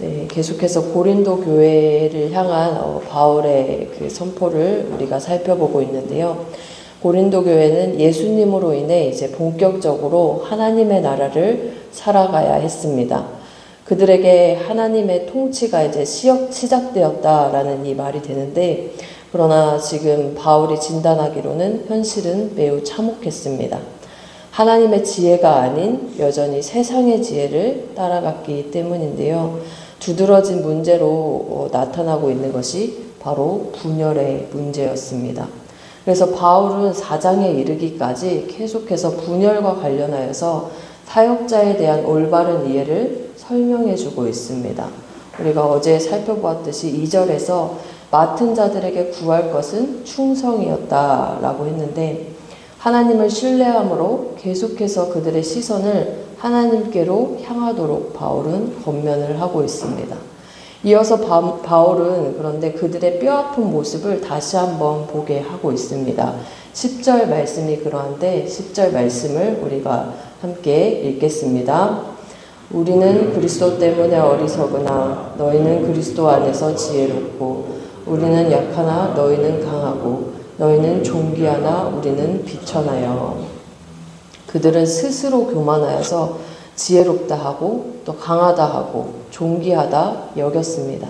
네, 계속해서 고린도 교회를 향한 바울의 그 선포를 우리가 살펴보고 있는데요. 고린도 교회는 예수님으로 인해 이제 본격적으로 하나님의 나라를 살아가야 했습니다. 그들에게 하나님의 통치가 이제 시작되었다라는 이 말이 되는데, 그러나 지금 바울이 진단하기로는 현실은 매우 참혹했습니다. 하나님의 지혜가 아닌 여전히 세상의 지혜를 따라갔기 때문인데요. 두드러진 문제로 나타나고 있는 것이 바로 분열의 문제였습니다. 그래서 바울은 4장에 이르기까지 계속해서 분열과 관련하여서 사역자에 대한 올바른 이해를 설명해 주고 있습니다. 우리가 어제 살펴보았듯이 2절에서 맡은 자들에게 구할 것은 충성이었다라고 했는데, 하나님을 신뢰함으로 계속해서 그들의 시선을 하나님께로 향하도록 바울은 권면을 하고 있습니다. 이어서 바울은 그런데 그들의 뼈아픈 모습을 다시 한번 보게 하고 있습니다. 10절 말씀이 그러한데 10절 말씀을 우리가 함께 읽겠습니다. 우리는 그리스도 때문에 어리석으나 너희는 그리스도 안에서 지혜롭고, 우리는 약하나 너희는 강하고, 너희는 존귀하나 우리는 비천하여. 그들은 스스로 교만하여서 지혜롭다 하고 또 강하다 하고 존귀하다 여겼습니다.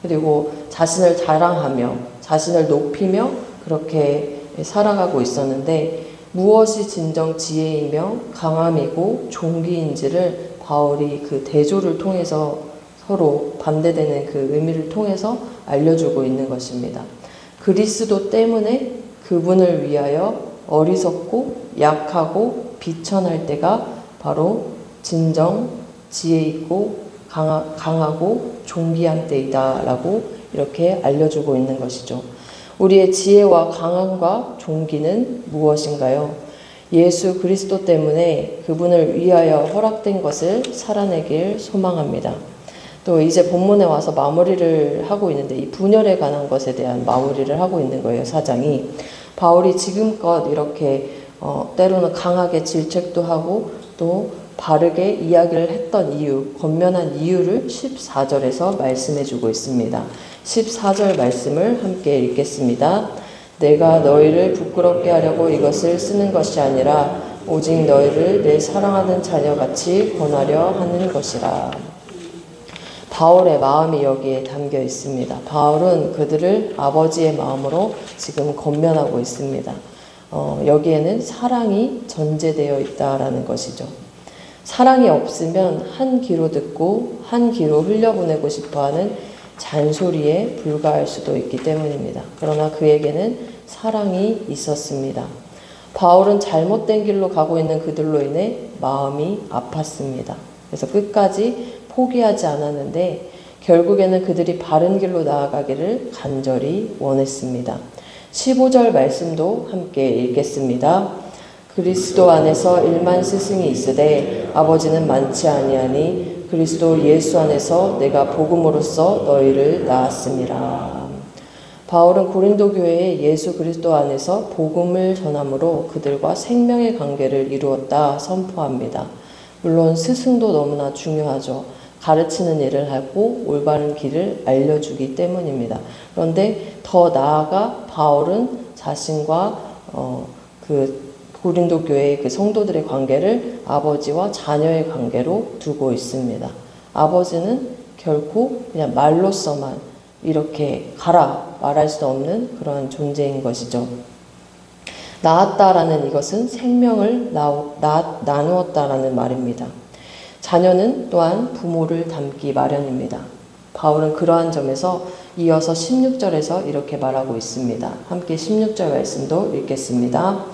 그리고 자신을 자랑하며 자신을 높이며 그렇게 살아가고 있었는데, 무엇이 진정 지혜이며 강함이고 존귀인지를 바울이 그 대조를 통해서 서로 반대되는 그 의미를 통해서 알려주고 있는 것입니다. 그리스도 때문에 그분을 위하여 어리석고 약하고 비천할 때가 바로 진정 지혜 있고 강하고 존귀한 때이다 라고 이렇게 알려주고 있는 것이죠. 우리의 지혜와 강함과 존귀는 무엇인가요? 예수 그리스도 때문에 그분을 위하여 허락된 것을 살아내길 소망합니다. 또 이제 본문에 와서 마무리를 하고 있는데, 이 분열에 관한 것에 대한 마무리를 하고 있는 거예요. 4장이. 바울이 지금껏 이렇게 때로는 강하게 질책도 하고 또 바르게 이야기를 했던 이유, 권면한 이유를 14절에서 말씀해 주고 있습니다. 14절 말씀을 함께 읽겠습니다. 내가 너희를 부끄럽게 하려고 이것을 쓰는 것이 아니라 오직 너희를 내 사랑하는 자녀같이 권하려 하는 것이라. 바울의 마음이 여기에 담겨 있습니다. 바울은 그들을 아버지의 마음으로 지금 권면하고 있습니다. 여기에는 사랑이 전제되어 있다라는 것이죠. 사랑이 없으면 한 귀로 듣고 한 귀로 흘려보내고 싶어하는 잔소리에 불과할 수도 있기 때문입니다. 그러나 그에게는 사랑이 있었습니다. 바울은 잘못된 길로 가고 있는 그들로 인해 마음이 아팠습니다. 그래서 끝까지 포기하지 않았는데 결국에는 그들이 바른 길로 나아가기를 간절히 원했습니다. 15절 말씀도 함께 읽겠습니다. 그리스도 안에서 1만 스승이 있으되 아버지는 많지 아니하니 그리스도 예수 안에서 내가 복음으로써 너희를 낳았음이라. 바울은 고린도 교회에 예수 그리스도 안에서 복음을 전함으로 그들과 생명의 관계를 이루었다 선포합니다. 물론 스승도 너무나 중요하죠. 가르치는 일을 하고 올바른 길을 알려주기 때문입니다. 그런데 더 나아가 바울은 자신과 그 고린도 교회의 그 성도들의 관계를 아버지와 자녀의 관계로 두고 있습니다. 아버지는 결코 그냥 말로서만 이렇게 가라 말할 수 없는 그런 존재인 것이죠. 낳았다라는 이것은 생명을 나누었다라는 말입니다. 자녀는 또한 부모를 닮기 마련입니다. 바울은 그러한 점에서 이어서 16절에서 이렇게 말하고 있습니다. 함께 16절 말씀도 읽겠습니다.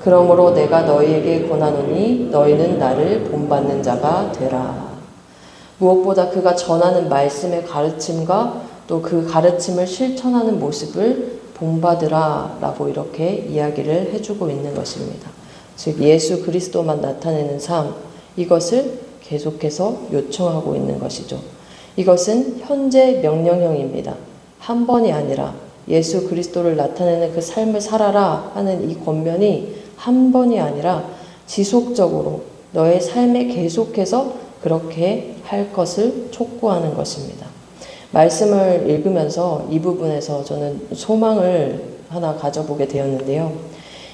그러므로 내가 너희에게 권하노니 너희는 나를 본받는 자가 되라. 무엇보다 그가 전하는 말씀의 가르침과 또 그 가르침을 실천하는 모습을 본받으라 라고 이렇게 이야기를 해주고 있는 것입니다. 즉 예수 그리스도만 나타내는 삶, 이것을 계속해서 요청하고 있는 것이죠. 이것은 현재 명령형입니다. 한 번이 아니라 예수 그리스도를 나타내는 그 삶을 살아라 하는 이 권면이 한 번이 아니라 지속적으로 너의 삶에 계속해서 그렇게 할 것을 촉구하는 것입니다. 말씀을 읽으면서 이 부분에서 저는 소망을 하나 가져보게 되었는데요.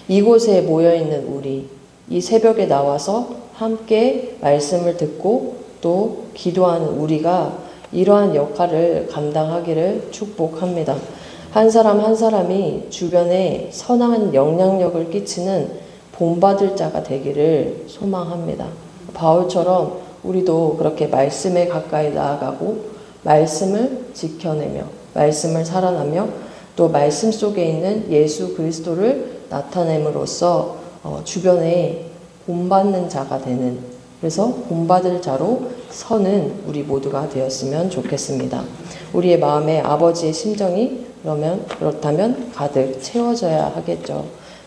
이곳에 모여있는 우리, 이 새벽에 나와서 함께 말씀을 듣고 또 기도하는 우리가 이러한 역할을 감당하기를 축복합니다. 한 사람 한 사람이 주변에 선한 영향력을 끼치는 본받을 자가 되기를 소망합니다. 바울처럼 우리도 그렇게 말씀에 가까이 나아가고 말씀을 지켜내며 말씀을 살아나며 또 말씀 속에 있는 예수 그리스도를 나타냄으로써 주변에 본받는 자가 되는, 그래서 본받을 자로 서는 우리 모두가 되었으면 좋겠습니다. 우리의 마음에 아버지의 심정이 그렇다면 가득 채워져야 하겠죠.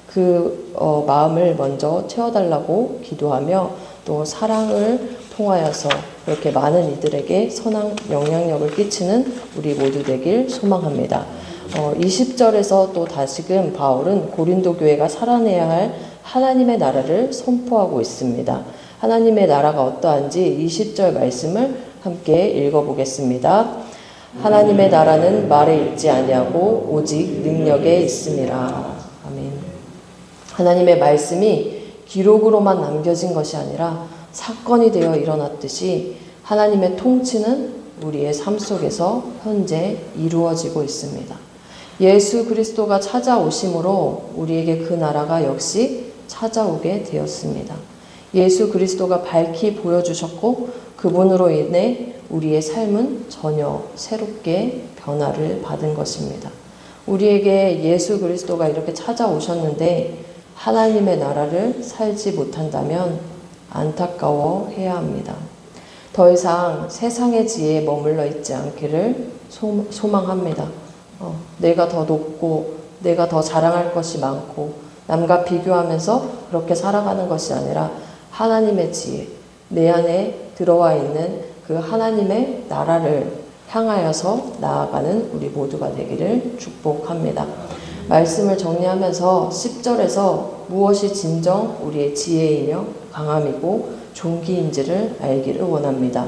그 마음을 먼저 채워달라고 기도하며 또 사랑을 통하여서 그렇게 많은 이들에게 선한 영향력을 끼치는 우리 모두 되길 소망합니다. 20절에서 또 다시금 바울은 고린도 교회가 살아내야 할 하나님의 나라를 선포하고 있습니다. 하나님의 나라가 어떠한지 20절 말씀을 함께 읽어보겠습니다. 하나님의 나라는 말에 있지 아니하고 오직 능력에 있음이라. 아멘. 하나님의 말씀이 기록으로만 남겨진 것이 아니라 사건이 되어 일어났듯이 하나님의 통치는 우리의 삶 속에서 현재 이루어지고 있습니다. 예수 그리스도가 찾아오심으로 우리에게 그 나라가 역시 찾아오게 되었습니다. 예수 그리스도가 밝히 보여주셨고 그분으로 인해 우리의 삶은 전혀 새롭게 변화를 받은 것입니다. 우리에게 예수 그리스도가 이렇게 찾아오셨는데 하나님의 나라를 살지 못한다면 안타까워해야 합니다. 더 이상 세상의 지혜에 머물러 있지 않기를 소망합니다. 내가 더 높고 내가 더 자랑할 것이 많고 남과 비교하면서 그렇게 살아가는 것이 아니라 하나님의 지혜, 내 안에 들어와 있는 그 하나님의 나라를 향하여서 나아가는 우리 모두가 되기를 축복합니다. 말씀을 정리하면서 10절에서 무엇이 진정 우리의 지혜이며 강함이고 존귀인지를 알기를 원합니다.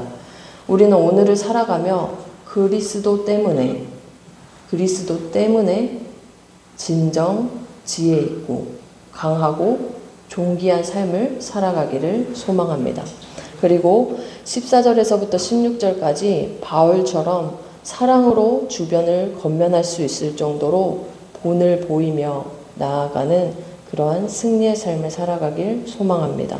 우리는 오늘을 살아가며 그리스도 때문에 진정 지혜 있고 강하고 존귀한 삶을 살아가기를 소망합니다. 그리고 14절에서부터 16절까지 바울처럼 사랑으로 주변을 건면할 수 있을 정도로 본을 보이며 나아가는 그러한 승리의 삶을 살아가길 소망합니다.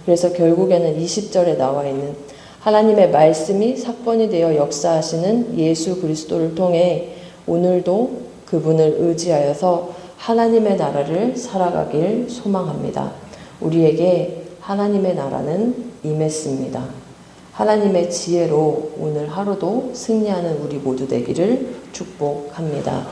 그래서 결국에는 20절에 나와 있는 하나님의 말씀이 사건이 되어 역사하시는 예수 그리스도를 통해 오늘도 그분을 의지하여서 하나님의 나라를 살아가길 소망합니다. 우리에게 하나님의 나라는 임했습니다. 하나님의 지혜로 오늘 하루도 승리하는 우리 모두 되기를 축복합니다.